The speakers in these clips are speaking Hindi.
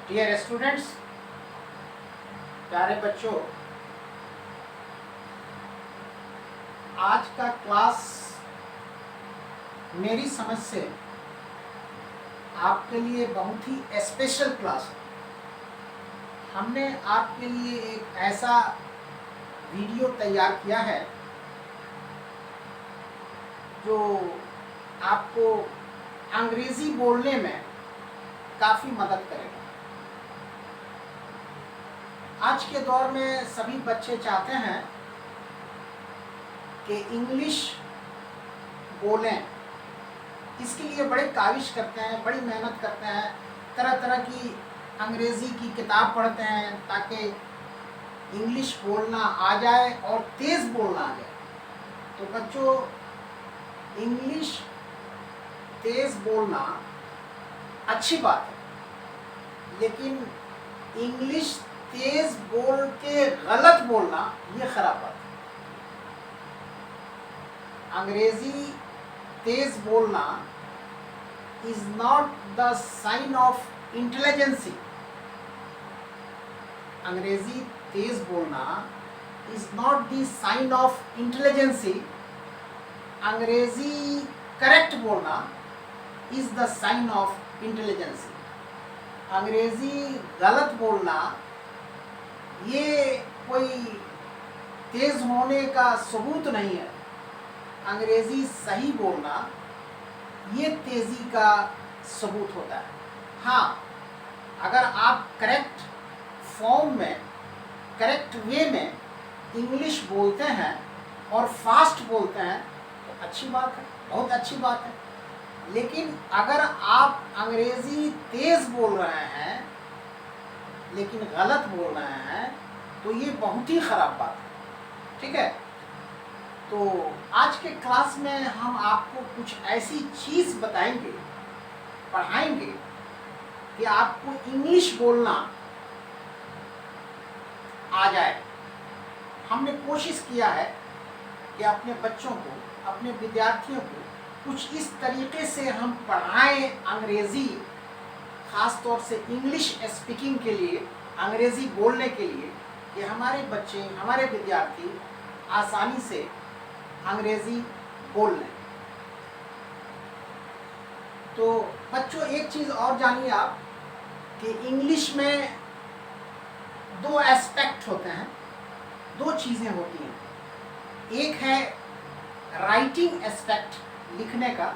डियर स्टूडेंट्स, प्यारे बच्चों, आज का क्लास मेरी समझ से आपके लिए बहुत ही स्पेशल क्लास है। हमने आपके लिए एक ऐसा वीडियो तैयार किया है जो आपको अंग्रेज़ी बोलने में काफ़ी मदद करेगा। आज के दौर में सभी बच्चे चाहते हैं कि इंग्लिश बोलें, इसके लिए बड़े काविश करते हैं, बड़ी मेहनत करते हैं, तरह तरह की अंग्रेज़ी की किताब पढ़ते हैं ताकि इंग्लिश बोलना आ जाए और तेज़ बोलना आ जाए। तो बच्चों, इंग्लिश तेज़ बोलना अच्छी बात है, लेकिन इंग्लिश तेज़ बोल के गलत बोलना ये ख़राब बात है। अंग्रेज़ी तेज़ बोलना is not the sign of intelligency. Angrezi तेज़ बोलना is not the sign of intelligency. Angrezi correct बोलना is the sign of intelligency. Angrezi गलत बोलना ये कोई तेज़ होने का सबूत नहीं है। अंग्रेज़ी सही बोलना ये तेज़ी का सबूत होता है। हाँ, अगर आप करेक्ट फॉर्म में, करेक्ट वे में इंग्लिश बोलते हैं और फास्ट बोलते हैं तो अच्छी बात है, बहुत अच्छी बात है। लेकिन अगर आप अंग्रेज़ी तेज़ बोल रहे हैं लेकिन गलत बोल रहे हैं तो ये बहुत ही ख़राब बात है। ठीक है, तो आज के क्लास में हम आपको कुछ ऐसी चीज़ बताएंगे, पढ़ाएंगे कि आपको इंग्लिश बोलना आ जाए। हमने कोशिश किया है कि अपने बच्चों को, अपने विद्यार्थियों को कुछ इस तरीके से हम पढ़ाएं अंग्रेज़ी, ख़ास तौर से इंग्लिश स्पीकिंग के लिए, अंग्रेज़ी बोलने के लिए, कि हमारे बच्चे, हमारे विद्यार्थी आसानी से अंग्रेज़ी बोल लें। तो बच्चों, एक चीज़ और जानिए आप कि इंग्लिश में दो एस्पेक्ट होते हैं, दो चीज़ें होती हैं। एक है राइटिंग एस्पेक्ट, लिखने का,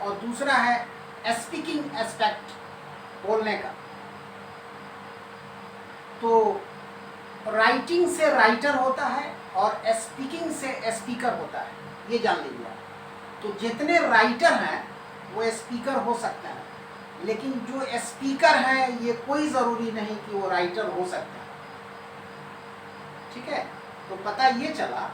और दूसरा है स्पीकिंग एस्पेक्ट, बोलने का। तो राइटिंग से राइटर होता है और स्पीकिंग से स्पीकर होता है, ये जान लीजिए आप। तो जितने राइटर हैं वो स्पीकर हो सकते हैं, लेकिन जो स्पीकर हैं ये कोई ज़रूरी नहीं कि वो राइटर हो सकते हैं। ठीक है, तो पता ये चला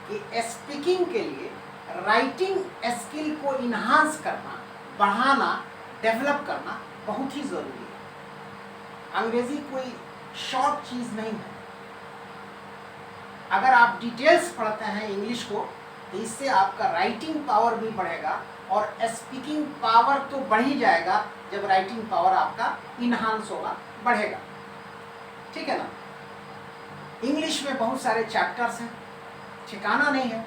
कि स्पीकिंग के लिए राइटिंग स्किल को इन्हांस करना, बढ़ाना, डेवलप करना बहुत ही ज़रूरी है। अंग्रेज़ी कोई शॉर्ट चीज़ नहीं है। अगर आप डिटेल्स पढ़ते हैं इंग्लिश को तो इससे आपका राइटिंग पावर भी बढ़ेगा और स्पीकिंग पावर तो बढ़ ही जाएगा जब राइटिंग पावर आपका इन्हांस होगा, बढ़ेगा। ठीक है ना। इंग्लिश में बहुत सारे चैप्टर्स हैं, ठिकाना नहीं है,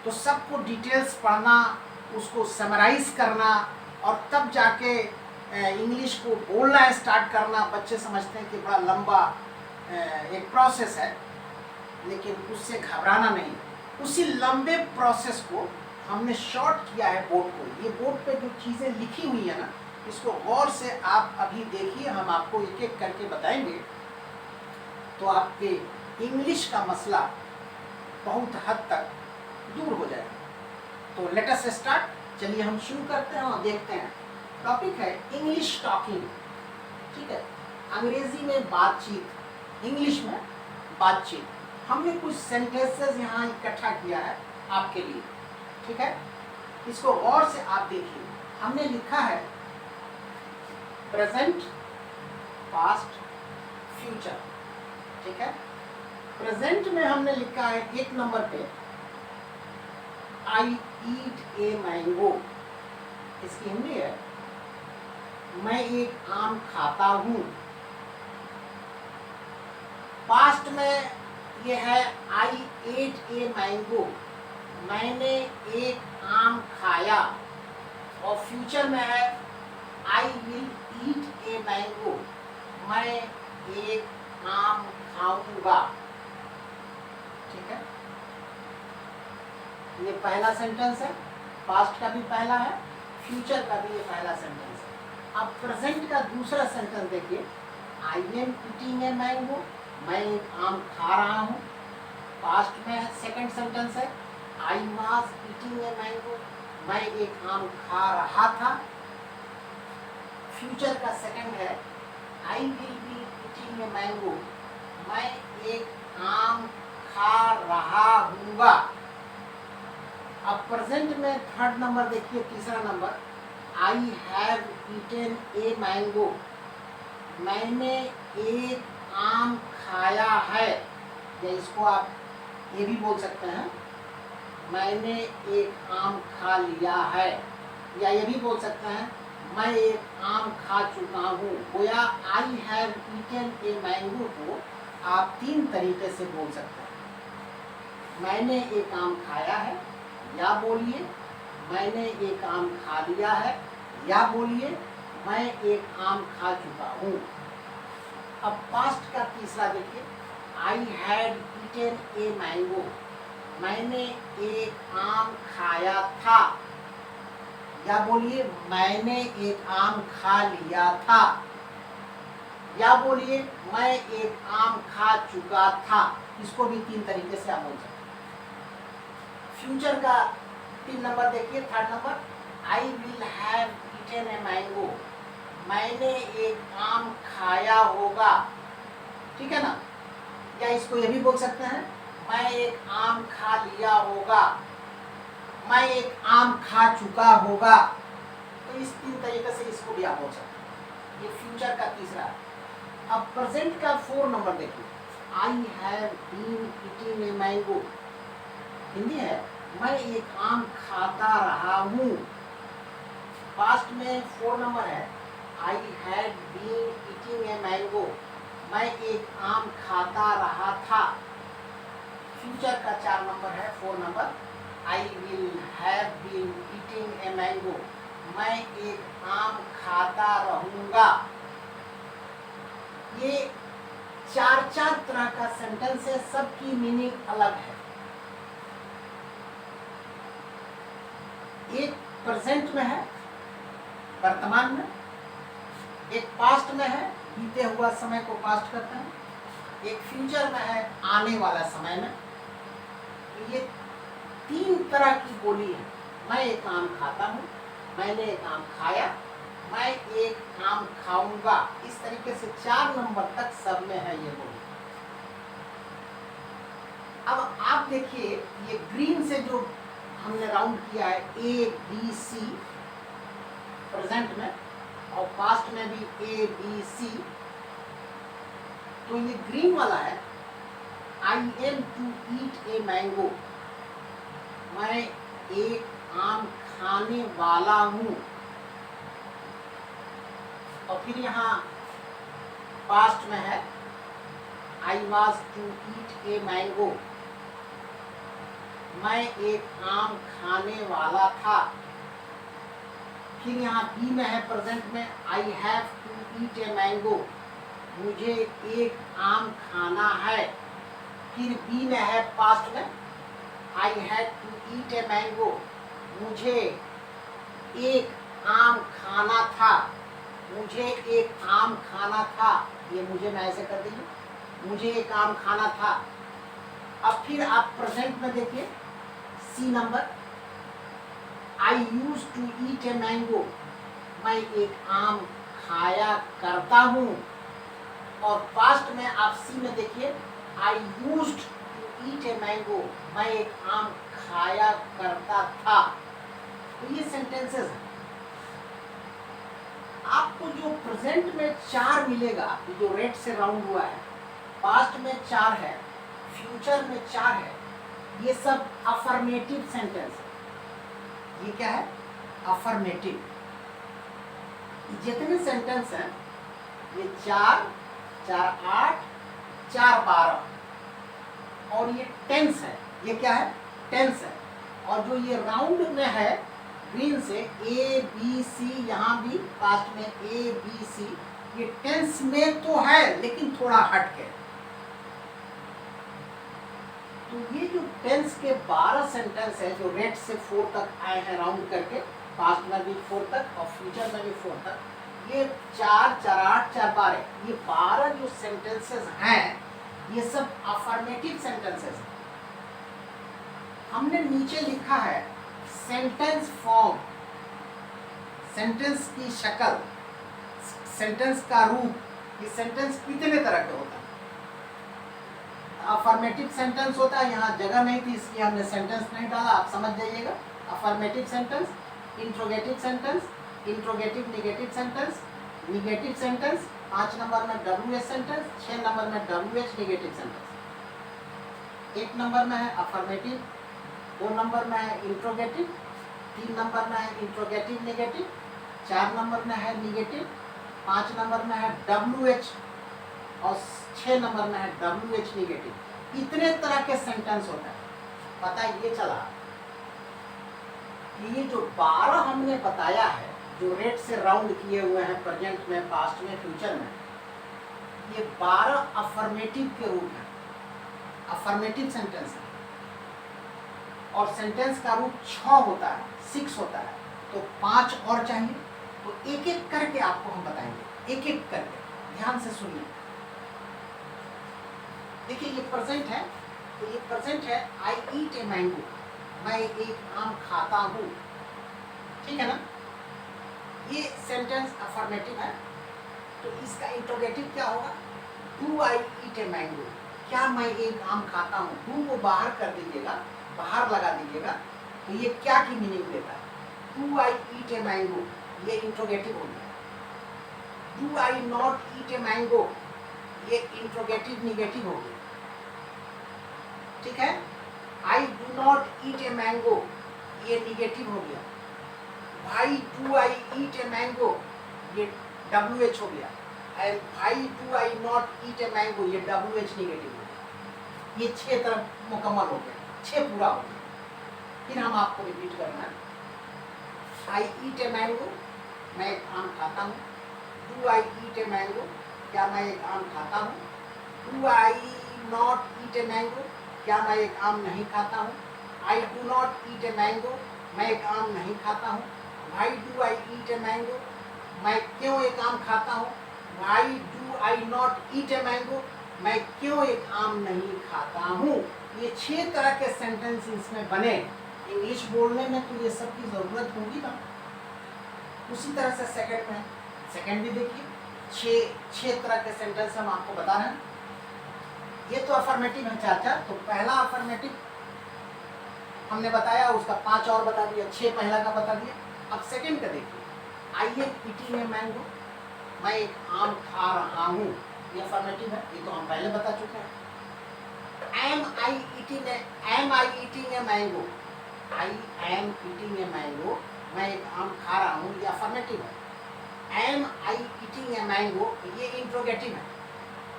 तो सबको डिटेल्स पढ़ना, उसको समराइज़ करना और तब जाके इंग्लिश को बोलना स्टार्ट करना। बच्चे समझते हैं कि बड़ा लंबा एक प्रोसेस है, लेकिन उससे घबराना नहीं। उसी लंबे प्रोसेस को हमने शॉर्ट किया है बोर्ड को। ये बोर्ड पे जो चीज़ें लिखी हुई है ना, इसको गौर से आप अभी देखिए, हम आपको एक एक करके बताएंगे तो आपके इंग्लिश का मसला बहुत हद तक दूर हो जाएगा। तो लेट अस स्टार्ट, चलिए हम शुरू करते हैं और देखते हैं। टॉपिक है इंग्लिश टॉकिंग। ठीक है, अंग्रेज़ी में बातचीत, इंग्लिश में बातचीत। हमने कुछ सेंटेंसेस यहाँ इकट्ठा किया है आपके लिए। ठीक है, इसको गौर से आप देखिए। हमने लिखा है प्रेजेंट, पास्ट, फ्यूचर। ठीक है, प्रेजेंट में हमने लिखा है एक नंबर पे आई ईट ए मैंगो। इसकी हिंदी है मैं एक आम खाता हूँ। पास्ट में ये है आई एट ए मैंगो, मैंने एक आम खाया। और फ्यूचर में है I will eat a mango, मैं एक आम खाऊंगा। ठीक है, ये पहला सेंटेंस है, पास्ट का भी पहला है, फ्यूचर का भी ये पहला सेंटेंस है। अब प्रेजेंट का दूसरा सेंटेंस देखिए, I am eating a mango, मैं एक आम खा रहा हूँ। पास्ट में सेकंड सेंटेंस है I was eating a mango, मैं एक आम खा रहा था। फ्यूचर का सेकंड है I will be eating a mango, मैं एक आम खा रहा हूँगा। अब प्रेजेंट में थर्ड नंबर देखिए, तीसरा number, I have eaten a mango, मैंने एक आम खाया है। या इसको आप ये भी बोल सकते हैं, मैंने एक आम खा लिया है। या ये भी बोल सकते हैं, मैं एक आम खा चुका हूँ। गोया I have eaten a mango को आप तीन तरीके से बोल सकते हैं। मैंने एक आम खाया है, या बोलिए मैंने एक आम खा लिया है, या बोलिए मैं एक आम खा चुका हूँ। अब पास्ट का तीसरा देखिए, I had eaten a mango, मैंने एक आम खाया था। या बोलिए मैंने एक आम खा लिया था। या बोलिए मैं एक आम खा चुका था। इसको भी तीन तरीके से आप बोल सकते हैं। फ्यूचर का 3 नंबर देखिए, third number, I will have eaten a mango, मैंने एक आम खाया होगा। ठीक है ना। या इसको ये भी बोल सकते हैं, मैं एक आम खा लिया होगा, मैं एक आम खा चुका होगा। तो इस तीन तरीके से इसको भी आप बोल सकते हैं। ये फ्यूचर का तीसरा है। अब प्रेजेंट का 4 नंबर देखिए, I have been eating a mango, Hindi है मैं एक आम खाता रहा हूँ। पास्ट में 4 नंबर है I had been eating a mango, मैं एक आम खाता रहा था। फ्यूचर का 4 नंबर है 4 number, I will have been eating a mango, मैं एक आम खाता रहूँगा। ये 4 तरह का सेंटेंस है, सबकी मीनिंग अलग है। एक प्रेजेंट में है, वर्तमान में, एक पास्ट में है, बीते हुआ समय को पास्ट करते हैं, एक फ्यूचर में है, आने वाला समय में। तो ये 3 तरह की बोली है। मैं एक आम खाता हूँ, मैंने एक आम खाया, मैं एक आम खाऊंगा। इस तरीके से 4 नंबर तक सब में है ये बोली। अब आप देखिए, ये ग्रीन से जो हमने राउंड किया है ए बी सी प्रेजेंट में, और पास्ट में भी ए बी सी, तो ये ग्रीन वाला है I am to eat a mango, मैं एक आम खाने वाला हूँ। और फिर यहाँ पास्ट में है I was to eat a mango, मैं एक आम खाने वाला था। फिर यहाँ बी में है प्रेजेंट में I have to eat a mango, मुझे एक आम खाना है। फिर बी में है पास्ट में I had to eat a mango, मुझे एक आम खाना था, मुझे एक आम खाना था। ये मुझे मैं ऐसे कर दीजिए, मुझे एक आम खाना था। अब फिर आप प्रेजेंट में देखिए C number, I use to eat a mango, मैं एक आम खाया करता हूँ। और पास्ट में आप सी में देखिए I used to eat a mango, मैं एक आम खाया करता था। तो ये सेंटेंसेस हैं। आपको जो प्रेजेंट में 4 मिलेगा, जो रेड से राउंड हुआ है, पास्ट में 4 है, फ्यूचर में 4 है, ये सब अफर्मेटिव सेंटेंस है। ये क्या है? अफर्मेटिव। जितने सेंटेंस हैं ये 4 4 8 4 12 और ये टेंस है। ये क्या है? टेंस है। और जो ये राउंड में है ग्रीन से ए बी सी, यहाँ भी पास्ट में ए बी सी, ये टेंस में तो है लेकिन थोड़ा हट के। तो ये जो टेंस के 12 सेंटेंस है जो रेड से 4 तक आए हैं राउंड करके, पास्ट में भी 4 तक और फ्यूचर में भी 4 तक, ये 4 4 8 4 12, ये 12 जो सेंटेंसेस हैं ये सब अफर्मेटिव सेंटेंसेस हैं। हमने नीचे लिखा है सेंटेंस फॉर्म, सेंटेंस की शक्ल, सेंटेंस का रूप। ये सेंटेंस कितने तरह के होता है? अफर्मेटिव सेंटेंस होता है, यहाँ जगह नहीं थी इसलिए हमने सेंटेंस नहीं डाला, आप समझ जाइएगा। Affirmative sentence, interrogative sentence, interrogative negative sentence, negative sentence, 5 number में WH सेंटेंस, 6 नंबर में WH निगेटिव सेंटेंस। 1 नंबर में है अफर्मेटिव, 2 नंबर में है इंट्रोगेटिव, 3 नंबर में है इंट्रोगेटिव निगेटिव, 4 नंबर में है निगेटिव, 5 नंबर में है WH और 6 नंबर में है WH निगेटिव। इतने तरह के सेंटेंस होता है। पता ये चला कि ये जो 12 हमने बताया है जो रेड से राउंड किए हुए हैं प्रेजेंट में, पास्ट में, फ्यूचर में, ये 12 अफर्मेटिव के रूप हैं, अफर्मेटिव सेंटेंस है। और सेंटेंस का रूप 6 होता है, 6 होता है। तो 5 और चाहिए, तो एक एक करके आपको हम बताएंगे, एक एक करके। ध्यान से सुनिए। देखिए ये प्रेजेंट है, तो ये प्रेजेंट है आई ईट ए मैंगो, मैं एक आम खाता हूँ, ठीक है ना। ये सेंटेंस अफर्मेटिव है। तो इसका इंट्रोगेटिव क्या होगा? Do I eat a mango, क्या मैं एक आम खाता हूँ। डू को बाहर कर दीजिएगा, बाहर लगा दीजिएगा, तो ये क्या की मीनिंग देता है? Do I eat a mango, ये इंट्रोगेटिव हो गया। Do I not eat a mango, ये इंट्रोगेटिव निगेटिव हो गया, ठीक है। I do not eat a mango, ये निगेटिव हो गया। भाई do I eat a mango, ये WH हो गया। एंड भाई do I not eat a mango, ये WH निगेटिव हो गया। ये 6 तरफ मुकम्मल हो गया, 6 पूरा हो गया। फिर हम आपको रिपीट करना है। आई ईट ए मैंगो, मैं एक आम खाता हूँ। Do I eat a mango, क्या मैं एक आम खाता हूँ। Do I not eat a mango, क्या मैं एक आम नहीं खाता हूँ। आई do not eat a mango, मैं एक आम नहीं खाता हूँ। Y do I eat a mango, मैं क्यों एक आम खाता हूँ। Y do I not eat a mango, मैं क्यों एक आम नहीं खाता हूँ। ये 6 तरह के सेंटेंस इसमें बने। इंग्लिश बोलने में तो ये सब की ज़रूरत होगी ना। उसी तरह से सेकंड में, सेकंड भी देखिए, 6 तरह के सेंटेंस हम आपको बता रहे हैं। ये तो अफर्मेटिव है 4-4। तो पहला अफर्मेटिव हमने बताया, उसका 5 और बता दिया, 6 पहला का बता दिया। अब सेकंड का देखिए, I am eating a mango, मैं एक आम खा रहा हूँ, ये अफर्मेटिव है, ये तो हम पहले बता चुके हैं। Am I eating a mango, I am eating a mango, मैं एक आम खा रहा हूँ, ये अफर्मेटिव है। Am I eating a mango, ये इंट्रोगेटिव है,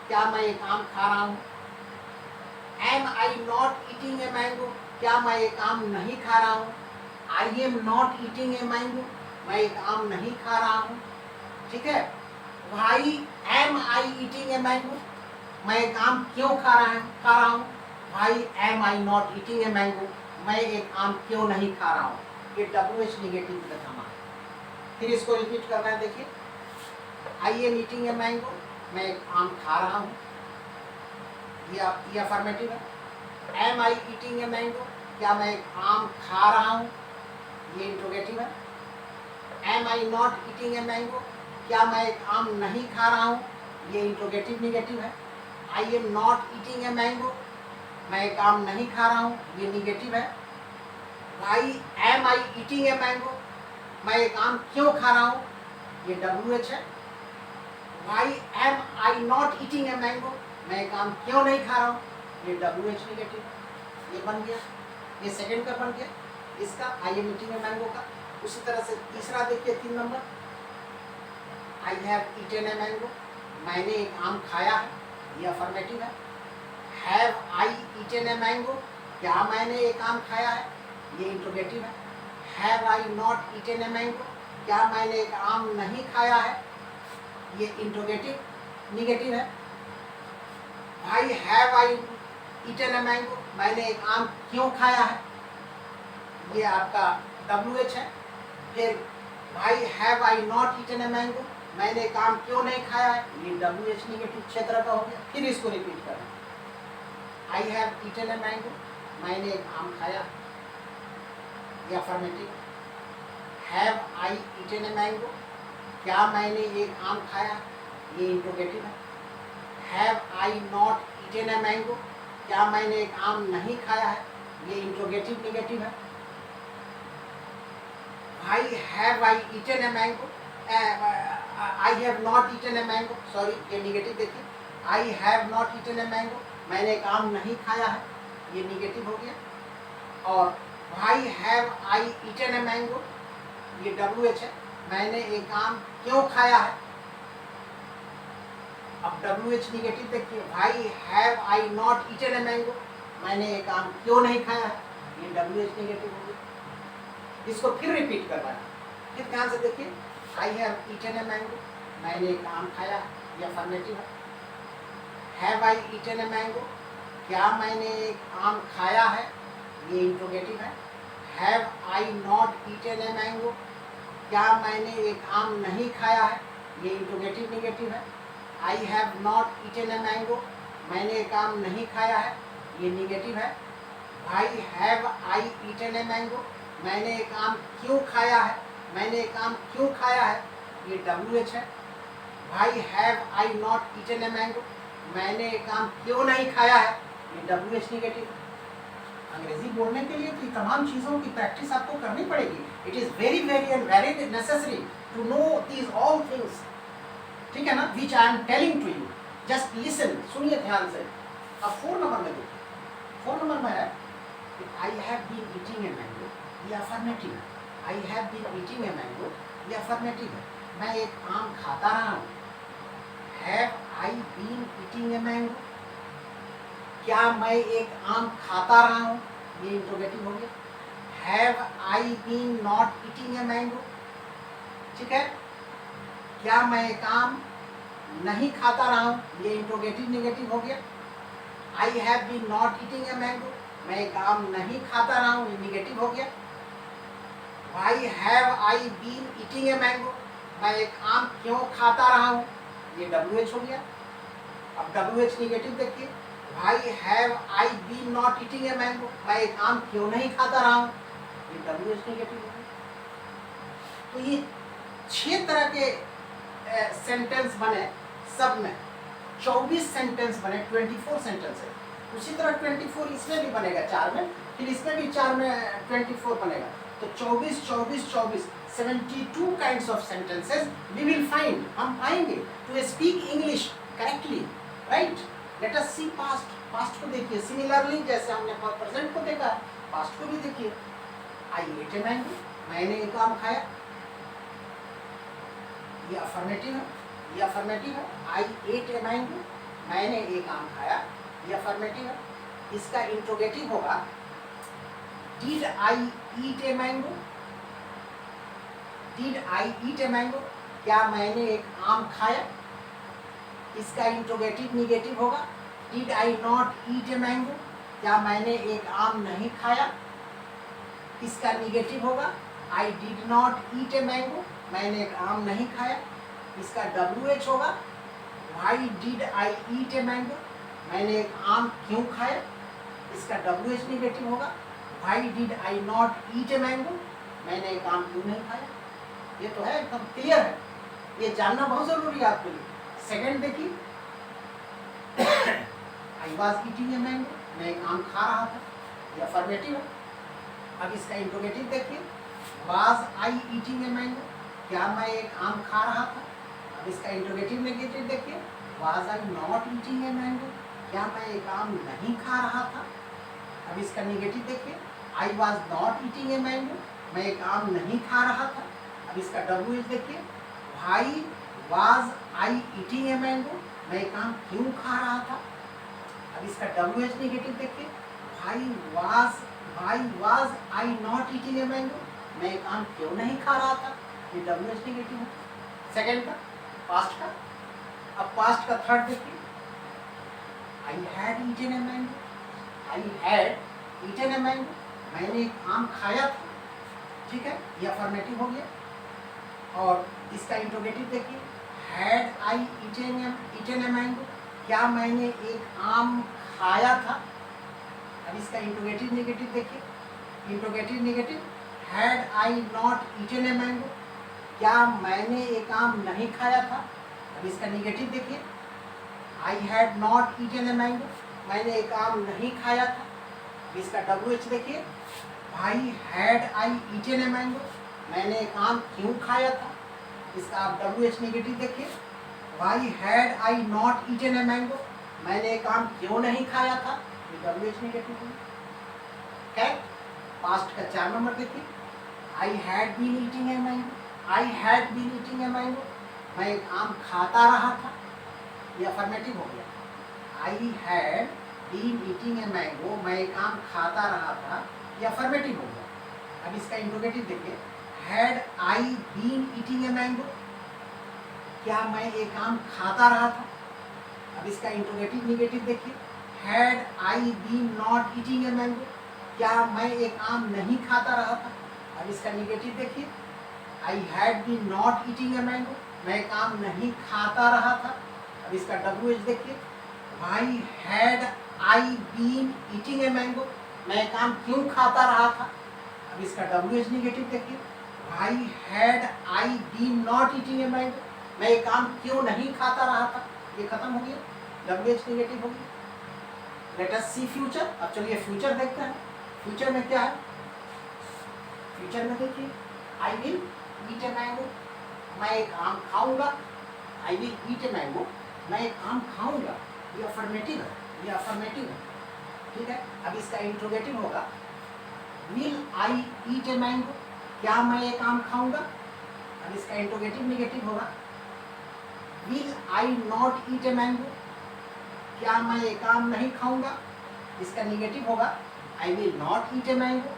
क्या मैं एक आम खा रहा हूँ। Am I not eating a mango, क्या मैं एक आम नहीं खा रहा हूँ। I am not eating a mango, मैं एक आम नहीं खा रहा हूँ, ठीक है। Why am I eating a mango, मैं एक आम क्यों खा रहा हूँ। Why am I not eating a mango, मैं एक आम क्यों नहीं खा रहा हूँ। ये WH निगेटिव का काम है। फिर इसको रिपीट करना है, देखिए। I am eating a mango, मैं एक आम खा रहा हूँ, ये अफर्मेटिव है। Am I eating a mango, क्या मैं एक आम खा रहा हूँ, ये इंट्रोगेटिव है। Am I not eating a mango, क्या मैं एक आम नहीं खा रहा हूँ, ये इंट्रोगेटिव निगेटिव है। I am not eating a mango, मैं एक आम नहीं खा रहा हूँ, ये निगेटिव है। Why am I eating a mango, मैं एक आम क्यों खा रहा हूँ, ये WH है। Why am I not eating a mango, मैं एक आम क्यों नहीं खा रहा हूँ, ये WH निगेटिव, ये बन गया। ये सेकंड का बन गया इसका, I am eating a mango का। उसी तरह से तीसरा देखिए, 3 नंबर, I have eaten a mango, मैंने एक आम खाया है, ये अफर्मेटिव है। Have I eaten a mango, क्या मैंने एक आम खाया है, ये इंट्रोगेटिव है। Have I not eaten a mango, क्या मैंने एक आम नहीं खाया है, ये इंट्रोगेटिव निगेटिव है। Why have I eaten a mango, मैंने एक आम क्यों खाया है, ये आपका WH है। फिर why have I not eaten a mango, मैंने एक आम क्यों नहीं खाया है, ये WH निगेटिव क्षेत्र का हो गया। फिर इसको रिपीट करना, I have eaten a mango, मैंने एक आम खाया, ये affirmative. Have I eaten a mango, क्या मैंने एक आम खाया, ये इंट्रोगेटिव है। Have I not eaten a mango, क्या मैंने एक आम नहीं खाया है, ये इंट्रोगेटिव निगेटिव है। Why have I eaten a mango, I have not eaten a mango, sorry ये निगेटिव देखिए, I have not eaten a mango, मैंने एक आम नहीं खाया है, ये निगेटिव हो गया। और why have I eaten a mango, ये WH है, मैंने एक आम क्यों खाया है, अब WH निगेटिव देखिए, why have I not eaten a mango, मैंने एक आम क्यों नहीं खाया है, ये WH निगेटिव हो गया। इसको फिर रिपीट करना है, फिर ध्यान से देखिए, I have eaten a mango, मैंने एक आम खाया है, ये अफर्मेटिव है। Have I eaten a mango, क्या मैंने एक आम खाया है, ये इंट्रोगेटिव है। Have I not eaten a mango, क्या मैंने एक आम नहीं खाया है, ये इंट्रोगेटिव निगेटिव है। I have not eaten a mango, मैंने एक आम नहीं खाया है, ये निगेटिव है। Why have I eaten a mango, मैंने एक आम क्यों खाया है, मैंने एक आम क्यों खाया है, ये WH है। Why have I not eaten a mango, मैंने एक आम क्यों नहीं खाया है, ये WH निगेटिव है। अंग्रेजी बोलने के लिए तो तमाम चीज़ों की प्रैक्टिस आपको करनी पड़ेगी। It is very very and very necessary to know these all things, ठीक है ना, which I am telling to you. Just listen, सुनिए ध्यान से। अब 4 नंबर में देखिए, 4 नंबर में है I have been eating a mango, ये अफर्मेटिव है। I have been eating a mango, ये अफर्मेटिव है, मैं एक आम खाता रहा हूँ। Have I been eating a mango, क्या मैं एक आम खाता रहा हूँ, ये इंट्रोगेटिव हो गया। Have I been not eating a mango, ठीक है, क्या मैं एक आम नहीं खाता रहा हूँ, ये इंट्रोगेटिव निगेटिव हो गया। I have been not eating a mango, मैं एक आम नहीं खाता रहा हूँ, ये निगेटिव हो गया। Why have I been eating a mango, मैं एक आम क्यों खाता रहा हूँ, ये WH हो गया। अब WH निगेटिव देखिए, why have I been not eating a mango, मैं एक आम क्यों नहीं खाता रहा हूँ, ये WH निगेटिव हो गया। तो ये 6 तरह के सेंटेंस बने, सब में 24 सेंटेंस बने, 24 सेंटेंस है। उसी तरह 24 इसमें भी बनेगा 4 में, फिर इसमें भी 4 में 24 बनेगा। तो 24 24 24 72 kinds of sentences we will find, हम पाएंगे to speak English correctly, right. Let us see past, past को देखिए। सिमिलरली जैसे हमने प्रेजेंट को देखा, पास्ट को भी देखिए। आई एट ए मैंगो, मैंने एक आम खाया, ये अफर्मेटिव है, ये अफर्मेटिव है। आई एट ए मैंगो, मैंने एक आम खाया, ये अफर्मेटिव है। इसका इंट्रोगेटिव होगा did I eat a mango, did I eat a mango, क्या मैंने एक आम खाया। इसका इंट्रोगेटिव निगेटिव होगा did I not eat a mango, क्या मैंने एक आम नहीं खाया। इसका निगेटिव होगा I did not eat a mango, मैंने एक आम नहीं खाया। इसका WH होगा why did I eat a mango, मैंने एक आम क्यों खाया। इसका WH निगेटिव होगा why did I not eat a mango, मैंने एक आम क्यों नहीं खाया। ये तो है, एकदम क्लियर है, ये जानना बहुत जरूरी है आपके लिए। सेकंड देखिए, I was eating a mango, मैं एक आम खा रहा था, ये अफर्मेटिव है। अब इसका इंट्रोगेटिव देखिए, was I eating a mango, क्या मैं एक आम खा रहा था। अब इसका इंट्रोगेटिव नेगेटिव देखिए, was I not eating a mango, क्या मैं एक आम नहीं खा रहा था। अब इसका नेगेटिव देखिए, I was not eating a mango, मैं एक आम नहीं खा रहा था। अब इसका WH देखिए, भाई was I eating a mango, मैं एक आम क्यों खा रहा था। अब इसका WH नेगेटिव देखिए, भाई was I not eating a mango, मैं एक आम क्यों नहीं खा रहा था, ये WH नेगेटिव है। सेकेंड का, पास्ट का। अब पास्ट का थर्ड देखिए, I had eaten a mango, I had eaten a mango, मैंने एक आम खाया था, ठीक है, ये अफर्मेटिव हो गया। और इसका इंट्रोगेटिव देखिए, had I eaten a mango, क्या मैंने एक आम खाया था। अब इसका इंट्रोगेटिव नेगेटिव देखिए, interrogative negative, had I not eaten a mango, क्या मैंने एक आम नहीं खाया था। अब इसका नेगेटिव देखिए, I had not eaten a mango, मैंने एक आम नहीं खाया था। अब इसका WH देखिए, why had I eaten a mango, मैंने एक आम क्यों खाया था। इसका आप WH नेगेटिव देखिए, why had I not eaten a mango, मैंने एक आम क्यों नहीं खाया था, ये WH नेगेटिव है। कैट, पास्ट का 4 नंबर देखिए, I had been eating a mango, I had been eating a mango, मैं एक आम खाता रहा था, ये अफर्मेटिव हो गया। I had been eating a mango, मैं एक आम खाता रहा था, ये अफर्मेटिव हो गया। अब इसका इंट्रोगेटिव देखिए, had I been eating a mango, क्या मैं एक आम खाता रहा था। अब इसका इंट्रोगेटिव नेगेटिव देखिए, had I been not eating a mango, क्या मैं एक आम नहीं खाता रहा था। अब इसका नेगेटिव देखिए, I had been not eating a mango, मैं एक आम नहीं खाता रहा था। अब इसका WH देखिए, why had I been eating a mango, मैं एक आम क्यों खाता रहा था। अब इसका WH नेगेटिव देखिए, why had I been not eating a mango, मैं एक आम क्यों नहीं खाता रहा था, ये खत्म हो गया, WH नेगेटिव हो गया। लेट अस सी फ्यूचर। अब चलिए फ्यूचर देखते हैं, फ्यूचर में क्या है। फ्यूचर में देखिए, I will eat a mango, मैं एक आम खाऊंगा, आई विल ईट ए मैंगो, मैं एक आम खाऊंगा, ये अफर्मेटिव है, ये अफर्मेटिव है, ठीक है। अब इसका इंट्रोगेटिव होगा, will I eat a mango, क्या मैं एक आम खाऊंगा। अब इसका इंट्रोगेटिव नेगेटिव होगा, will I not eat a mango, क्या मैं एक आम नहीं खाऊंगा। इसका नेगेटिव होगा, I will not eat a mango,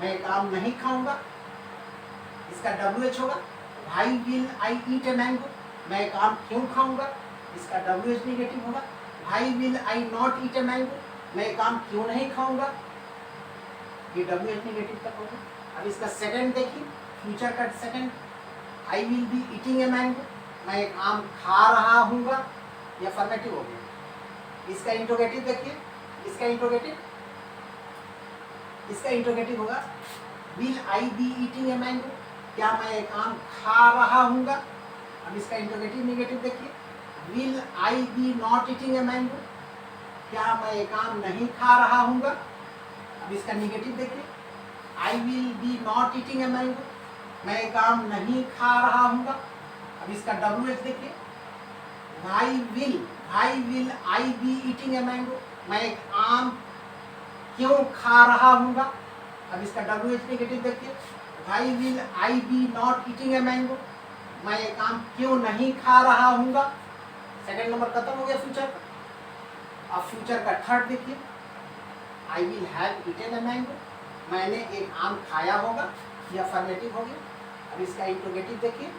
मैं एक आम नहीं खाऊंगा। इसका WH होगा, भाई will I eat a mango, मैं एक आम क्यों खाऊंगा। इसका WH नेगेटिव होगा, भाई will I not eat a mango, मैं एक आम क्यों नहीं खाऊंगा, ये WH नेगेटिव तक होगा। अब इसका सेकंड देखिए, फ्यूचर का second, I will be eating a mango, मैं एक आम खा रहा हूँगा, ये अफर्मेटिव हो गया। इसका इंट्रोगेटिव देखिए, इसका इंट्रोगेटिव होगा, will I be eating a mango, क्या मैं एक आम खा रहा हूँगा। अब इसका इंट्रोगेटिव नेगेटिव देखिए, will I be not eating a mango, क्या मैं एक आम नहीं खा रहा हूँगा। अब इसका नेगेटिव देखिए, I will be not eating a mango, मैं एक आम नहीं खा रहा हूँगा। अब इसका WH देखिए, भाई will I be eating a mango, मैं एक आम क्यों खा रहा हूँगा। अब इसका WH नेगेटिव देखिए, भाई will I be not eating a mango, मैं एक आम क्यों नहीं खा रहा हूँगा। सेकंड नंबर खत्म हो गया फ्यूचर का। अब फ्यूचर का थर्ड देखिए, I will have eaten a mango, मैंने एक आम खाया होगा, ये अफर्मेटिव हो गया। अब इसका इंट्रोगेटिव देखिए,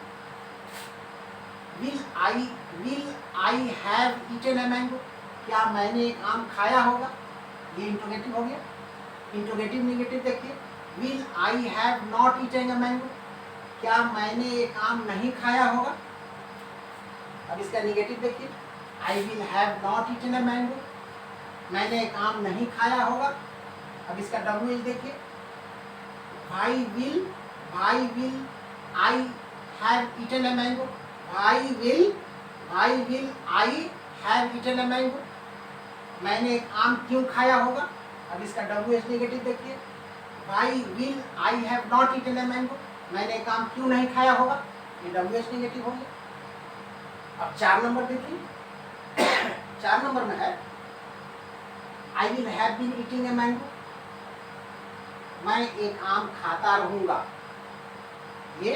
will I have eaten a mango, क्या मैंने एक आम खाया होगा, ये इंट्रोगेटिव हो गया। इंट्रोगेटिव नेगेटिव देखिए, will I have not eaten a mango, क्या मैंने एक आम नहीं खाया होगा। अब इसका नेगेटिव देखिए, I will have not eaten a mango, मैंने एक आम नहीं खाया होगा। अब इसका WH देखिए, भाई will I have eaten a mango, भाई will I have eaten a mango, मैंने एक आम क्यों खाया होगा। अब इसका WH नेगेटिव देखिए, भाई will I have not eaten a mango, मैंने एक आम क्यों नहीं खाया होगा, ये WH नेगेटिव हो गया। अब 4 नंबर देखिए, 4 नंबर में है, I will have been eating a mango, मैं एक आम खाता रहूंगा, ये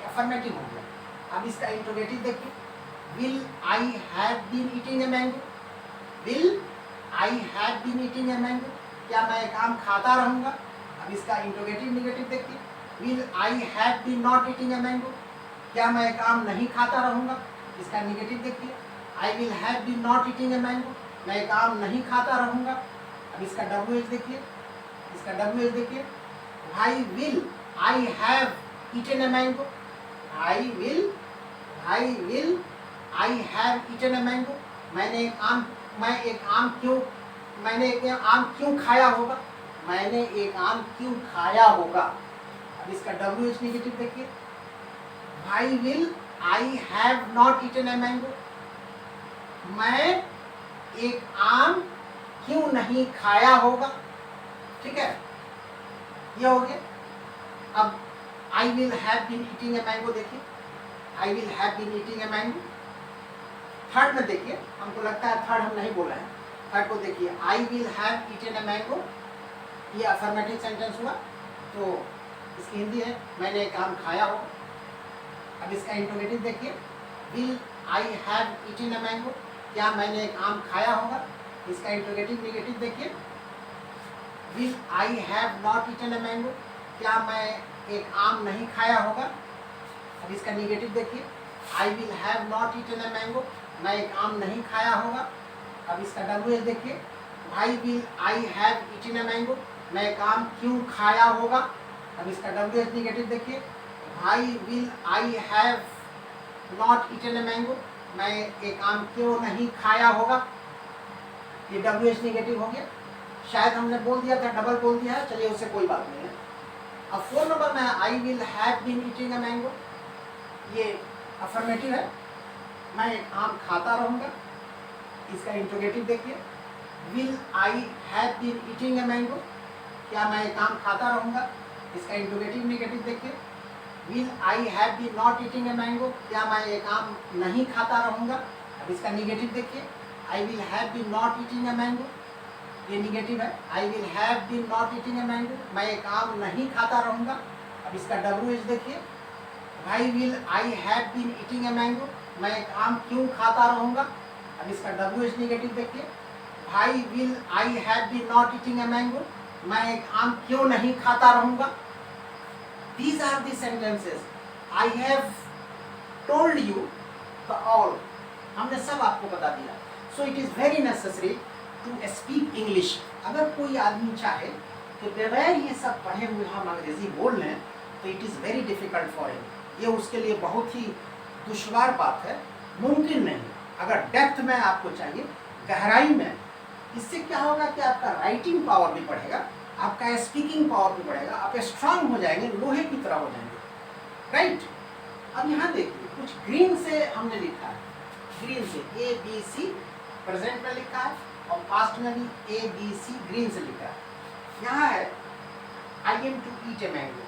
अफर्मेटिव हो गया। अब इसका इंट्रोगेटिव देखिए, will I have been eating a mango, will I have been eating a mango, क्या मैं एक आम खाता रहूँगा। अब इसका इंट्रोगेटिव नेगेटिव देखिए, will I have been not eating a mango, क्या मैं एक आम नहीं खाता रहूँगा। इसका नेगेटिव देखिए, I will have been not eating a mango, मैं एक आम नहीं खाता रहूँगा। अब इसका WH देखिए, इसका WH देखिए, I will I have eaten a mango, I will I have eaten a mango, मैंने एक आम क्यों खाया होगा, मैंने एक आम क्यों खाया होगा। अब इसका WH नेगेटिव देखिए, I will I have not eaten a mango, मैं एक आम क्यों नहीं खाया होगा। ठीक है, ये हो गया। अब I will have been eating a mango देखिए, I will have been eating a mango. Third में देखिए, हमको लगता है थर्ड हम नहीं बोला है, थर्ड को देखिए, I will have eaten a mango, ये अफर्मेटिव सेंटेंस हुआ, तो इसकी हिंदी है मैंने एक आम खाया होगा। अब इसका इंट्रोगेटिव देखिए, will I have eaten a mango, क्या मैंने एक आम खाया होगा। इसका इंट्रोगेटिव नेगेटिव देखिए, will I have not eaten a mango, क्या मैं एक आम नहीं खाया होगा। अब इसका नेगेटिव देखिए, I will have not eaten a mango, मैं एक आम नहीं खाया होगा। अब इसका WH देखिए, why will I have eaten a mango, मैं एक आम क्यों खाया होगा। अब इसका WH नेगेटिव देखिए, why will I have not eaten a mango, मैं एक आम क्यों नहीं खाया होगा। ये WH नेगेटिव हो गया, शायद हमने बोल दिया था, डबल बोल दिया है, चलिए उससे कोई बात नहीं है। अब 4 नंबर में I will have been eating a mango, ये अफर्मेटिव है, मैं एक आम खाता रहूँगा। इसका इंट्रोगेटिव देखिए, will I have been eating a mango, क्या मैं एक आम खाता रहूँगा। इसका इंट्रोगेटिव नेगेटिव देखिए, will I have been not eating a mango, क्या मैं एक आम नहीं खाता रहूँगा। अब इसका नेगेटिव देखिए, I will have been not eating a mango, ये नेगेटिव है, I will have been not eating a mango, मैं एक आम नहीं खाता रहूँगा। अब इसका WH देखिए, why will I have been eating a mango, मैं एक आम क्यों खाता रहूँगा। अब इसका WH नेगेटिव देखिए, why will I have been not eating a mango, मैं एक आम क्यों नहीं खाता रहूँगा। These are the sentences I have told you the all, हमने सब आपको बता दिया। So it is very necessary to speak English। अगर कोई आदमी चाहे कि बगैर ये सब पढ़े हुए हम अंग्रेजी बोल लें तो it is very difficult for him, ये उसके लिए बहुत ही दुश्वार बात है, मुमकिन नहीं। अगर डेप्थ में आपको चाहिए, गहराई में, इससे क्या होगा कि आपका राइटिंग पावर भी बढ़ेगा, आपका स्पीकिंग पावर भी बढ़ेगा, आप स्ट्रांग हो जाएंगे, लोहे की तरह हो जाएंगे, राइट। अब यहाँ देखिए, कुछ ग्रीन से हमने लिखा है, ग्रीन से ABC प्रेजेंट में लिखा है और पास्ट में भी ABC ग्रीन से लिखा है। यहाँ है I am to eat a mango,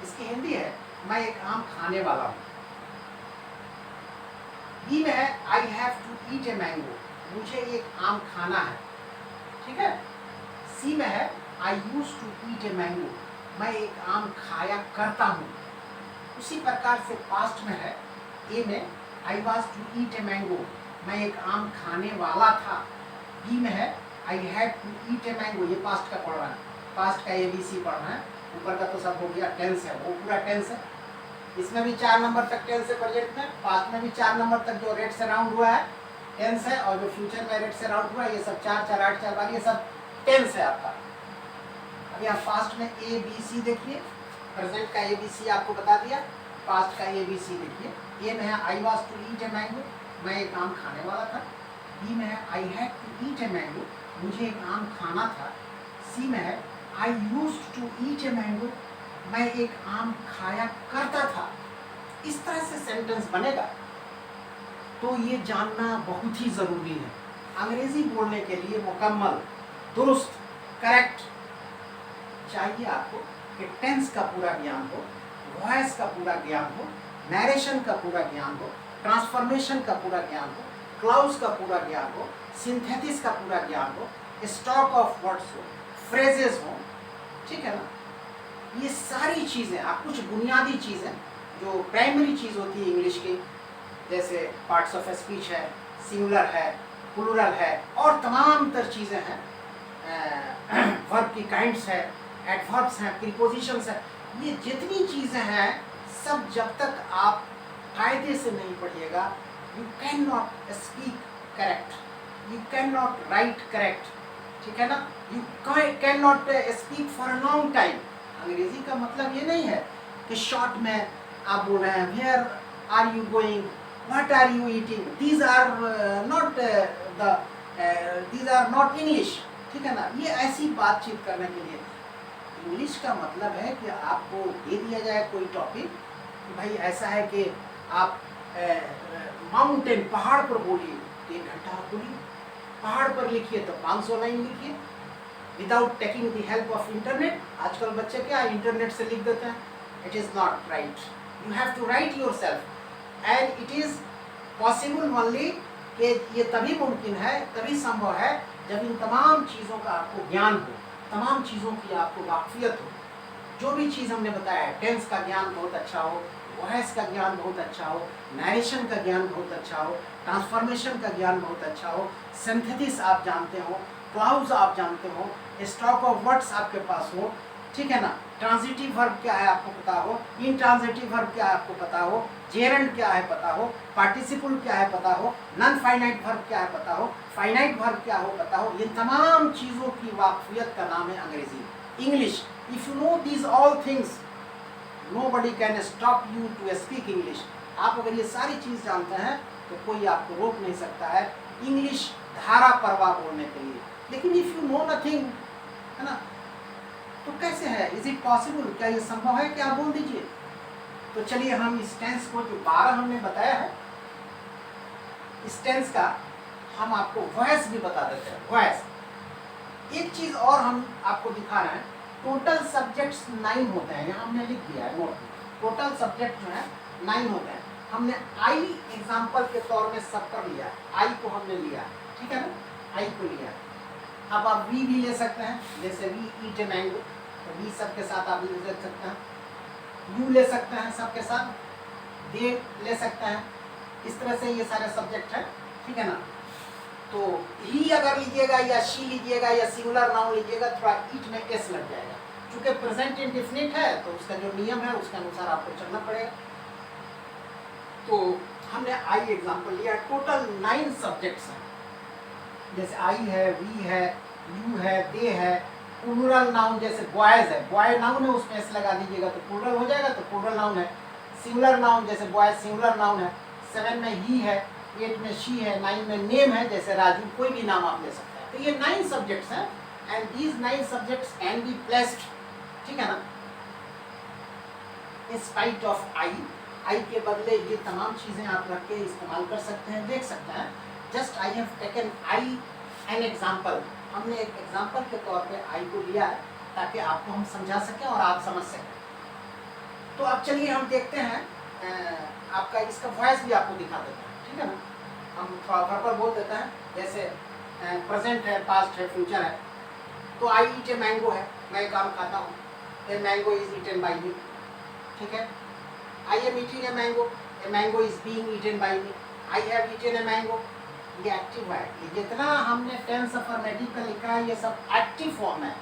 इसकी हिंदी है मैं एक आम खाने वाला हूँ। B में है I have to eat a mango, मुझे एक आम खाना है, ठीक है। C में है I used to eat a mango, मैं एक आम खाया करता हूँ। उसी प्रकार से पास्ट में है, A में I was to eat a mango, मैं एक आम खाने वाला था। B में है I had to eat a mango, ये पास्ट का पढ़ रहा है, पास्ट का ABC पढ़ रहा है, ऊपर का तो सब हो गया, टेंस है, वो पूरा टेंस है। इसमें भी 4 नंबर तक टेंस है प्रेजेंट में, पास्ट में भी 4 नंबर तक जो रेड से राउंड हुआ है टेंस है, और जो फ्यूचर में रेड से राउंड हुआ है ये सब 4, 4, 8, 4 बार ये सब टेंस है आपका। अब यहाँ पास्ट में ABC देखिए, प्रेजेंट का ABC आपको बता दिया, पास्ट का ABC देखिए। A में है I was to eat a mango, मैं एक आम खाने वाला था। B में है I had to eat a mango, मुझे एक आम खाना था। C में है I used to eat a mango, मैं एक आम खाया करता था। इस तरह से सेंटेंस बनेगा, तो ये जानना बहुत ही ज़रूरी है। अंग्रेज़ी बोलने के लिए मुकम्मल, दुरुस्त, करेक्ट चाहिए आपको कि टेंस का पूरा ज्ञान हो, वॉइस का पूरा ज्ञान हो, नरेशन का पूरा ज्ञान हो, ट्रांसफॉर्मेशन का पूरा ज्ञान हो, क्लाउज का पूरा ज्ञान हो, सिंथेसिस का पूरा ज्ञान हो, स्टॉक ऑफ वर्ड्स हो, फ्रेजेस हो, ठीक है ना। ये सारी चीज़ें, आप कुछ बुनियादी चीज़ें जो प्राइमरी चीज़ होती है इंग्लिश की, जैसे पार्ट्स ऑफ स्पीच है, सिंगुलर है, प्लूरल है और तमाम तर चीज़ें हैं, वर्ब की काइंड्स है, एडवर्ब्स हैं, प्रीपोजिशंस है, ये जितनी चीज़ें हैं सब जब तक आप कायदे से नहीं पढ़िएगा, you can not speak correct, you can not right correct, ठीक है ना। You can not speak for a long time. अंग्रेजी का मतलब ये नहीं है कि शॉर्ट में आप बोल रहे हैं where are you going, what are you eating, these are not English, ठीक है ना। ये ऐसी बातचीत करने के लिए इंग्लिश का मतलब है कि आपको दे दिया जाए कोई टॉपिक, भाई ऐसा है कि आप माउंटेन, पहाड़ पर बोलिए तो 1 घंटा आप बोलिए, पहाड़ पर लिखिए तो 500 लाइन लिखिए without taking the help of internet. आजकल बच्चे क्या इंटरनेट से लिख देते हैं, it is not right, you have to write yourself and it is possible only कि ये तभी मुमकिन है, तभी संभव है जब इन तमाम चीज़ों का आपको ज्ञान हो, तमाम चीज़ों की आपको वाकफियत हो। जो भी चीज़ हमने बताया है, टेंस का ज्ञान बहुत अच्छा हो, वॉइस का ज्ञान बहुत अच्छा हो, नरेशन का ज्ञान बहुत अच्छा हो, ट्रांसफॉर्मेशन का ज्ञान बहुत अच्छा हो, सिंथेसिस आप जानते हो, क्लाउज आप जानते हो, स्टॉक ऑफ वर्ड्स आपके पास हो, ठीक है ना। ट्रांजिटिव वर्ब क्या है आपको पता हो, इनट्रांजिटिव वर्ब क्या है आपको पता हो, जेरंड क्या है पता हो, पार्टिसिपल क्या है पता हो, नॉन फाइनाइट वर्ब क्या है पता हो, फाइनाइट वर्ब क्या हो पता हो। ये तमाम चीज़ों की वाकफियत का नाम है अंग्रेजी, English. If you know these all things nobody can stop you to speak English। आप अगर ये सारी चीज़ जानते हैं तो कोई आपको रोक नहीं सकता है इंग्लिश धारा प्रवाह बोलने के लिए। लेकिन इफ़ यू नो नथिंग, है ना, तो कैसे है, इज इट पॉसिबल, क्या ये संभव है कि आप बोल दीजिए। तो चलिए हम इस टेंस को जो 12 हमने बताया है, इस टेंस का हम आपको वॉइस भी बता देते हैं। वॉइस एक चीज़ और हम आपको दिखा रहे हैं, टोटल सब्जेक्ट्स 9 होते हैं, यहाँ हमने लिख दिया है नोट में, टोटल सब्जेक्ट जो है 9 होते हैं। हमने आई एग्जाम्पल के तौर में सब कर लिया, आई को हमने लिया, ठीक है ना, आई को लिया। अब आप वी भी ले सकते हैं, जैसे वी ईट ए मैंगो, तो वी सब के साथ आप ले सकते हैं, यू ले सकते हैं सबके साथ, दे ले सकते हैं, इस तरह से ये सारे सब्जेक्ट हैं, ठीक है ना। तो ही अगर लीजिएगा या शी लीजिएगा या सिंगुलर नाउन लीजिएगा, थोड़ा ईट में एस लग जाएगा, क्योंकि प्रेजेंट इंडेफिनिट है तो उसका जो नियम है उसके अनुसार आपको चलना पड़ेगा। तो हमने आई एग्जांपल लिया, टोटल 9 सब्जेक्ट्स हैं, जैसे आई है, वी है, यू है, दे है। प्लूरल नाउन जैसे बॉयज है, बॉय नाउन है उसमें एस लगा दीजिएगा तो प्लूरल हो जाएगा, तो प्लूरल नाउन है। सिंगुलर नाउन जैसे बॉयज सिंगुलर नाउन है, 7 में ही है, 8 में शी है, 9 में नेम है, जैसे राजू, कोई भी नाम आप ले सकते हैं। तो ये 9 सब्जेक्ट्स हैं and these 9 subjects can be placed, ठीक है ना, इन स्पाइट ऑफ आई। आई के बदले ये तमाम चीज़ें आप रख के इस्तेमाल कर सकते हैं, देख सकते हैं। Just I have taken I an example, हमने एक एग्जाम्पल के तौर पे आई को लिया है ताकि आपको हम समझा सकें और आप समझ सकें। तो अब चलिए हम देखते हैं, आपका इसका वॉइस भी आपको दिखा देते हैं, ठीक है ना। हम थोड़ा वर्बल बोल देते हैं, जैसे प्रेजेंट है, पास्ट है, फ्यूचर है। तो आई ईट ए मैंगो है, मैं काम खाता हूँ, a mango is eaten by me, ठीक है। I am eating a mango is being eaten by me, I have eaten a mango, ये एक्टिव है। ये जितना हमने टेंस अफर्मेटिव का लिखा है ये सब एक्टिव फॉर्म है।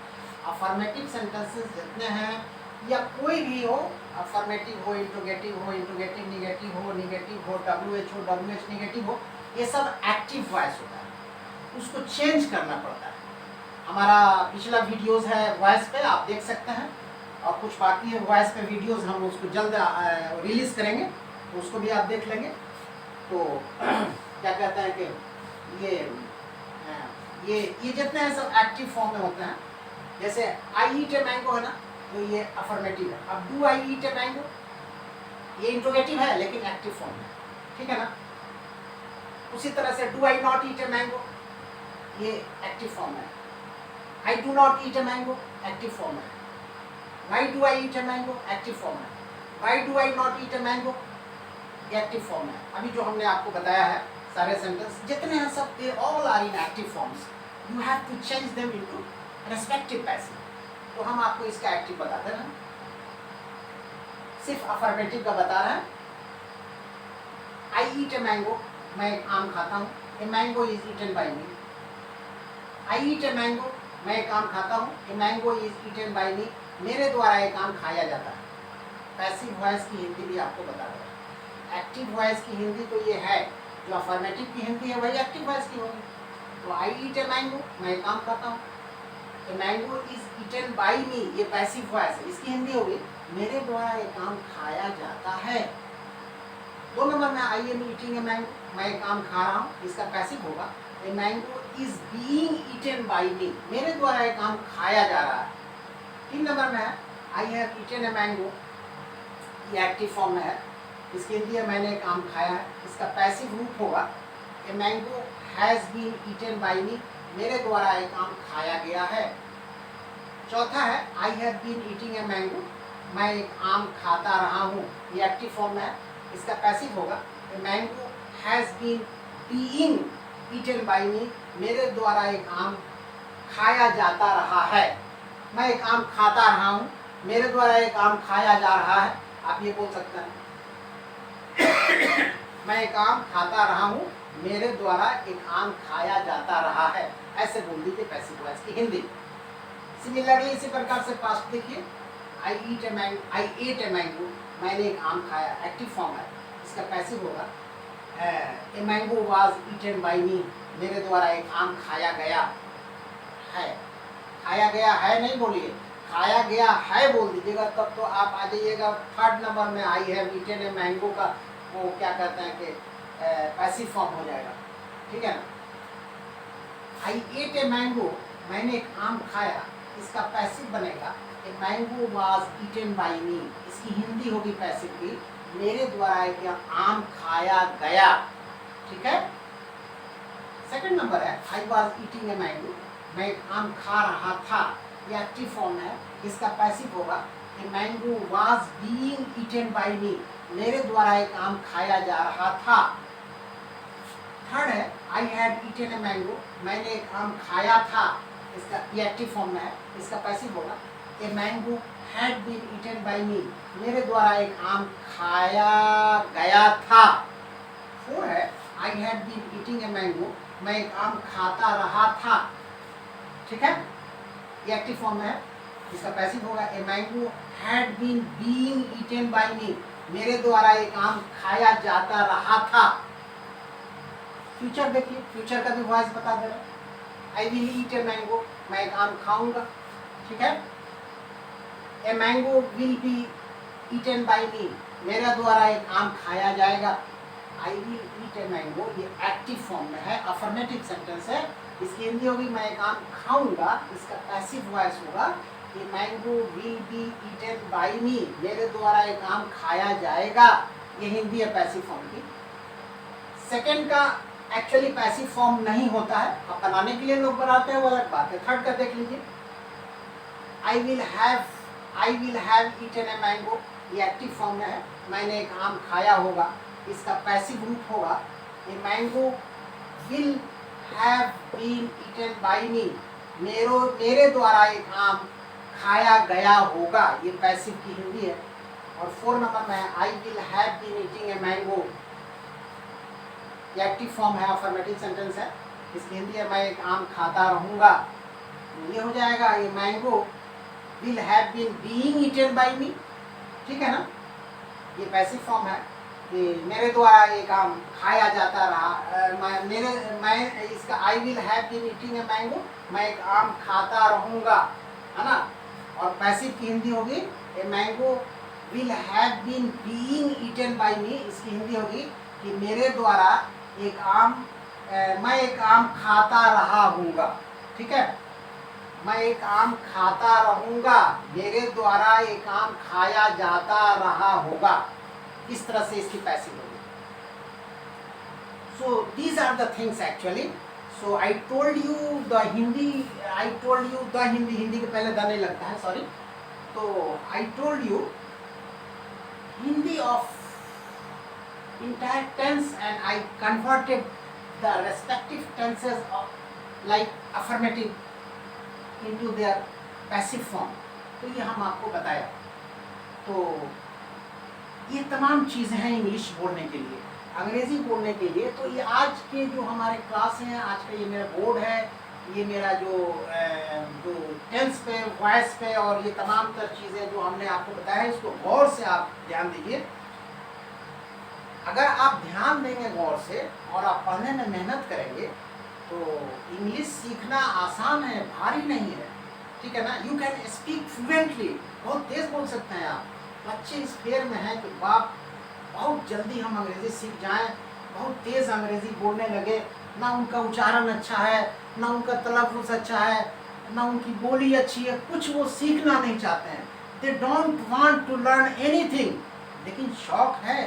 अफर्मेटिव सेंटेंसेस जितने हैं या कोई भी हो, अफर्मेटिव हो, इंट्रोगेटिव हो, इंट्रोगेटिव निगेटिव हो, निगेटिव हो, WH हो, WH निगेटिव हो, ये सब एक्टिव वॉइस होता है, उसको चेंज करना पड़ता है। हमारा पिछला वीडियोस है वॉइस पे, आप देख सकते हैं, और कुछ बाकी है वॉइस पे वीडियोस, हम उसको जल्द रिलीज़ करेंगे, तो उसको भी आप देख लेंगे। तो क्या कहते हैं कि ये जितने हैं सब एक्टिव फॉर्म में होते हैं। जैसे आई ईट ए मैंगो है ना, तो ये अफर्मेटिव है। अब do I eat a mango, ये इंट्रोगेटिव है लेकिन एक्टिव फॉर्म है, ठीक है ना। उसी तरह से do I not eat a mango, ये एक्टिव फॉर्म है। I do not eat a mango, active form है। Why do I eat a mango, active form है। Why do I not eat a mango, active form है। अभी जो हमने आपको बताया है सारे सेंटेंस जितने हैं सब, they all are in active forms, you have to change them into respective passive. तो हम आपको इसका एक्टिव बताते हैं। सिर्फ अफर्मेटिव का बता रहे हैं। आई ईट ए मैंगो, मैं एक आम खाता हूँ। A mango is eaten by me. I eat a mango, मैं एक आम खाता हूँ। A mango is eaten by me, मेरे द्वारा एक आम खाया जाता है। पैसिव वॉइस की हिंदी भी आपको बता रहा है। एक्टिव वॉइस की हिंदी तो ये है, जो अफर्मेटिव की हिंदी है वही एक्टिव वॉइस की होगी। तो आई ईट ए मैंगो, मैं एक आम खाता हूँ। A mango is eaten by me, ये पैसिव वॉइस है, इसकी हिंदी होगी मेरे द्वारा एक आम खाया जाता है। 2 नंबर में I am eating a mango, मैं एक आम खा रहा हूँ, इसका पैसिव होगा a mango is being eaten by me, मेरे द्वारा एक आम खाया जा रहा है। 3 नंबर में है I have eaten a mango, ये एक्टिव फॉर्म में है, इसके हिंदी मैंने एक आम खाया है, इसका पैसिव रूप होगा a mango has been eaten by me, मेरे द्वारा एक आम खाया गया है। चौथा है I have been eating a mango, मैं एक आम खाता रहा हूँ, ये एक्टिव फॉर्म में है, इसका पैसिव होगा a mango has been being eaten by me, मेरे द्वारा एक आम खाया जाता रहा है। मैं एक आम खाता रहा हूँ, मेरे द्वारा एक आम खाया जा रहा है, आप ये बोल सकते हैं। मैं एक आम खाता रहा हूँ, मेरे द्वारा एक आम खाया जाता रहा है, ऐसे बोल दीजिए पैसिव वॉइस की हिंदी। सिमिलरली इसी प्रकार से पास्ट देखिए I eat a mango, I ate a mango, मैंने एक आम खाया, एक्टिव फॉर्म है, इसका पैसिव होगा a mango was eaten by me, मेरे द्वारा एक आम खाया गया है। खाया गया है नहीं बोलिए, खाया गया है बोल दीजिएगा, तब तो आप आ जाइएगा 3rd नंबर में I have eaten a mango का वो क्या कहते हैं कि पैसिव फॉर्म हो जाएगा, ठीक है ना। आई एट ए मैंगो, मैंने एक आम खाया, इसका पैसिव बनेगा a mango was eaten by me, इसकी हिंदी होगी पैसिव की मेरे द्वारा एक आम खाया गया, ठीक है। 2nd नंबर है I was eating a mango, मैं एक आम खा रहा था, ये एक्टिव फॉर्म है, इसका पैसिव होगा a mango was being eaten by me, मेरे द्वारा एक आम खाया जा रहा था। 3rd है I had eaten a mango, मैंने एक आम खाया था, इसका ये एक्टिव फॉर्म में है, इसका पैसिव होगा a mango had been eaten by me, मेरे द्वारा एक आम खाया गया था। 4 है I had been eating a mango, मैं एक आम खाता रहा था, ठीक है, ये एक्टिव फॉर्म में है, इसका पैसिव होगा a mango had been being eaten by me, मेरे द्वारा एक आम खाया जाता रहा था। फ्यूचर देखिए, फ्यूचर का भी वॉइस बता दे रहा है, I will eat a mango, मैं एक आम खाऊंगा, ठीक है। A mango will be eaten by me, मेरे द्वारा एक आम खाया जाएगा। I will eat a mango, ये एक्टिव फॉर्म में है, अफर्मेटिव सेंटेंस है, इसकी हिंदी होगी मैं एक आम खाऊंगा, इसका पैसिव वॉइस होगा कि mango will be eaten by me, मेरे द्वारा एक आम खाया जाएगा, ये हिंदी है पैसिव फॉर्म की। 2nd का एक्चुअली पैसिव फॉर्म नहीं होता है, अब बनाने के लिए लोग बनाते हैं वो अलग बात है। 3rd का देख लीजिए I will have eaten a mango, ये एक्टिव फॉर्म में है, मैंने एक आम खाया होगा, इसका पैसिव रूप होगा a mango will have been eaten by me, मेरे द्वारा एक आम खाया गया होगा, ये पैसिव की हिंदी है। और 4 नंबर में I will have been eating a mango, ये एक्टिव फॉर्म है, अफर्मेटिव सेंटेंस है, इसकी हिंदी है मैं एक आम खाता रहूँगा, ये हो जाएगा ये mango will have been being eaten by me, ठीक है ना। ये पैसिव फॉर्म है कि मेरे द्वारा एक आम खाया जाता रहा, मैं इसका I will have been eating a mango, मैं एक आम खाता रहूँगा, है ना। और पैसिव की हिंदी होगी a mango will have been being eaten by me, इसकी हिंदी होगी कि मेरे द्वारा एक आम मैं एक आम खाता रहा हूँगा, ठीक है, मैं एक आम खाता रहूँगा, मेरे द्वारा एक आम खाया जाता रहा होगा, इस तरह से इसकी पैसिव होगी। So these are the things actually. So I told you the Hindi, Hindi के पहले द नहीं लगता है, सॉरी। तो I told you Hindi of entire tense and I converted the respective tenses of like affirmative into their passive form, तो ये हम आपको बताया। तो ये तमाम चीज़ें हैं इंग्लिश बोलने के लिए, अंग्रेज़ी बोलने के लिए। तो ये आज के जो हमारे क्लास हैं, आज का ये मेरा बोर्ड है, ये मेरा जो टेंस पे, वॉइस पे और ये तमाम तर चीज़ें जो हमने आपको बताया, इसको गौर से आप ध्यान दीजिए। अगर आप ध्यान देंगे गौर से और आप पढ़ने में मेहनत करेंगे तो इंग्लिश सीखना आसान है, भारी नहीं है, ठीक है ना। यू कैन स्पीक फ्लुएंटली, बहुत तेज़ बोल सकते हैं आप। बच्चे इस फेयर में हैं कि बाप बहुत जल्दी हम अंग्रेज़ी सीख जाएं, बहुत तेज़ अंग्रेज़ी बोलने लगे, ना उनका उच्चारण अच्छा है, ना उनका तलफ़्फ़ुज़ अच्छा है, ना उनकी बोली अच्छी है, कुछ वो सीखना नहीं चाहते हैं। They don't want to learn anything, लेकिन शौक है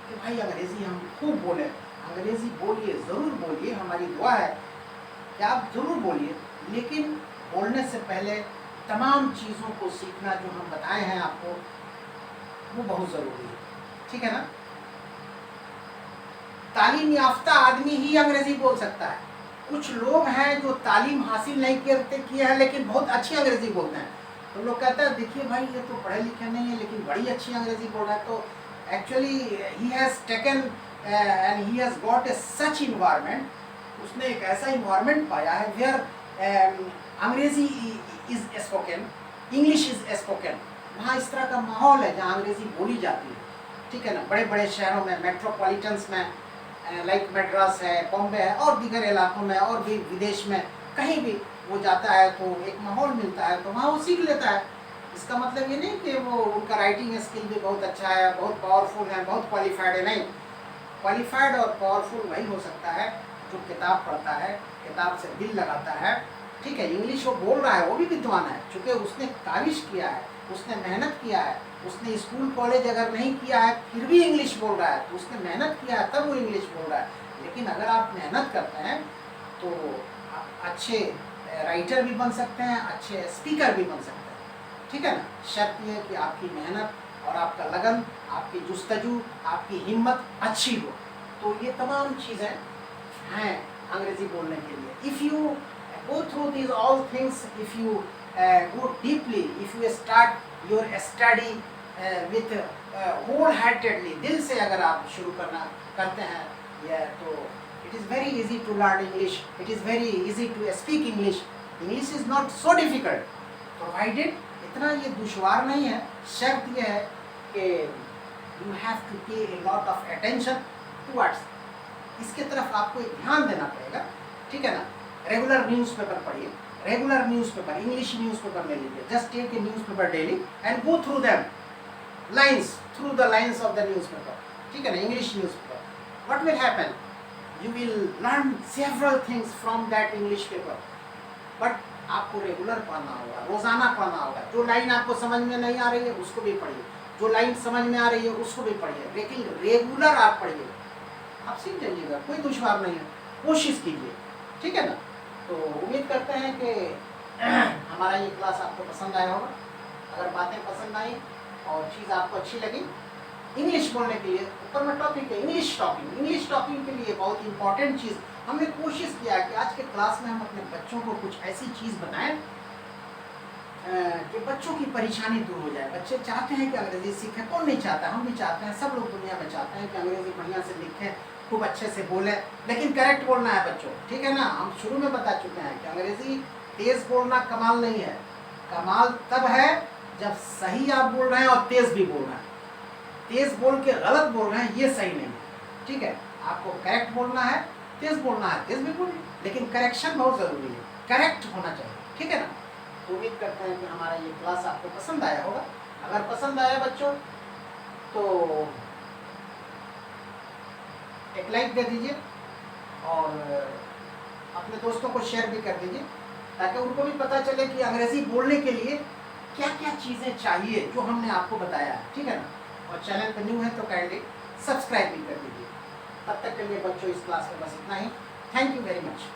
कि भाई अंग्रेज़ी हम खूब बोलें। अंग्रेज़ी बोलिए, ज़रूर बोलिए, हमारी दुआ है कि आप ज़रूर बोलिए, लेकिन बोलने से पहले तमाम चीज़ों को सीखना जो हम बताए हैं आपको, वो बहुत ज़रूरी है, ठीक है ना। तालीम याफ्ता आदमी ही अंग्रेज़ी बोल सकता है। कुछ लोग हैं जो तालीम हासिल नहीं किए हैं लेकिन बहुत अच्छी अंग्रेज़ी बोलते हैं। तो लोग कहते हैं देखिए भाई ये तो पढ़े लिखे नहीं है लेकिन बड़ी अच्छी अंग्रेज़ी बोल रहा है। तो actually he has taken and he has got a such environment, उसने एक ऐसा इन्वायरमेंट पाया है वेयर अंग्रेज़ी is spoken, English is spoken. वहाँ इस तरह का माहौल है जहाँ अंग्रेज़ी बोली जाती है, ठीक है ना। बड़े बड़े शहरों में, मेट्रोपॉलिटन्स में, लाइक मद्रास है, बॉम्बे है और दीगर इलाकों में और भी विदेश में, कहीं भी वो जाता है तो एक माहौल मिलता है तो वहाँ वो सीख लेता है। इसका मतलब ये नहीं कि वो उनका राइटिंग स्किल भी बहुत अच्छा है, बहुत पावरफुल है, बहुत क्वालिफाइड है, नहीं। क्वालिफाइड और पावरफुल वही हो सकता है जो किताब पढ़ता है, किताब से दिल लगाता है, ठीक है। इंग्लिश वो बोल रहा है, वो भी विद्वान है, चूँकि उसने काविश किया है, उसने मेहनत किया है, उसने स्कूल कॉलेज अगर नहीं किया है फिर भी इंग्लिश बोल रहा है तो उसने मेहनत किया है तब वो इंग्लिश बोल रहा है। लेकिन अगर आप मेहनत करते हैं तो आप अच्छे राइटर भी बन सकते हैं, अच्छे स्पीकर भी बन सकते हैं, ठीक है ना। शर्त यह है कि आपकी मेहनत और आपका लगन, आपकी जुस्तजू, आपकी हिम्मत अच्छी हो। तो ये तमाम चीज़ें हैं अंग्रेज़ी बोलने के लिए। If you go through these all things, if you go deeply, if you start your study with wholeheartedly, दिल से अगर आप शुरू करते हैं तो it is very easy to learn English, it is very easy to speak English. English is not so difficult, provided इतना ये दुश्वार नहीं है। शर्त ये है कि you have to pay a lot of attention towards, इसके तरफ आपको एक ध्यान देना पड़ेगा, ठीक है ना। रेगुलर न्यूज़पेपर पढ़िए, रेगुलर न्यूज़पेपर, इंग्लिश न्यूज़पेपर ले लीजिए, just take a newspaper daily and go through them lines, through the lines of the newspaper, ठीक है ना, English newspaper. What will happen, you will learn several things from that English paper, but आपको रेगुलर पढ़ना होगा, रोज़ाना पढ़ना होगा। जो लाइन आपको समझ में नहीं आ रही है उसको भी पढ़िए, जो लाइन समझ में आ रही है उसको भी पढ़िए, लेकिन रेगुलर आप पढ़िए, आप सीख जाइएगा, कोई दुश्वार नहीं है, कोशिश कीजिए, ठीक है ना। तो उम्मीद करते हैं कि हमारा ये क्लास आपको पसंद आया होगा। अगर बातें पसंद आई और चीज़ आपको अच्छी लगी, इंग्लिश बोलने के लिए ऊपर में टॉपिक है इंग्लिश टॉकिंग। इंग्लिश टॉकिंग के लिए बहुत इंपॉर्टेंट चीज़ हमने कोशिश किया कि आज के क्लास में हम अपने बच्चों को कुछ ऐसी चीज़ बताएं कि बच्चों की परेशानी दूर हो जाए। बच्चे चाहते हैं कि अंग्रेज़ी सीखें, कौन नहीं चाहता, हम भी चाहते हैं, सब लोग दुनिया में चाहते हैं कि अंग्रेज़ी बढ़िया से लिखें, खूब अच्छे से बोलें, लेकिन करेक्ट बोलना है बच्चों, ठीक है ना। हम शुरू में बता चुके हैं कि अंग्रेज़ी तेज़ बोलना कमाल नहीं है, कमाल तब है जब सही आप बोल रहे हैं और तेज़ भी बोल रहे हैं। तेज़ बोल के गलत बोल रहे हैं ये सही नहीं है, ठीक है। आपको करेक्ट बोलना है, तेज़ बोलना है, तेज़ भी बोलिए, लेकिन करेक्शन बहुत ज़रूरी है, करेक्ट होना चाहिए, ठीक है ना। तो उम्मीद करते हैं कि हमारा ये क्लास आपको पसंद आया होगा। अगर पसंद आया बच्चों तो एक लाइक दे दीजिए और अपने दोस्तों को शेयर भी कर दीजिए ताकि उनको भी पता चले कि अंग्रेज़ी बोलने के लिए क्या क्या चीज़ें चाहिए जो हमने आपको बताया है, ठीक है ना। और चैनल पर न्यू है तो काइंडली सब्सक्राइब भी कर दीजिए। तब तक के लिए बच्चों इस क्लास में बस इतना ही। Thank you very much.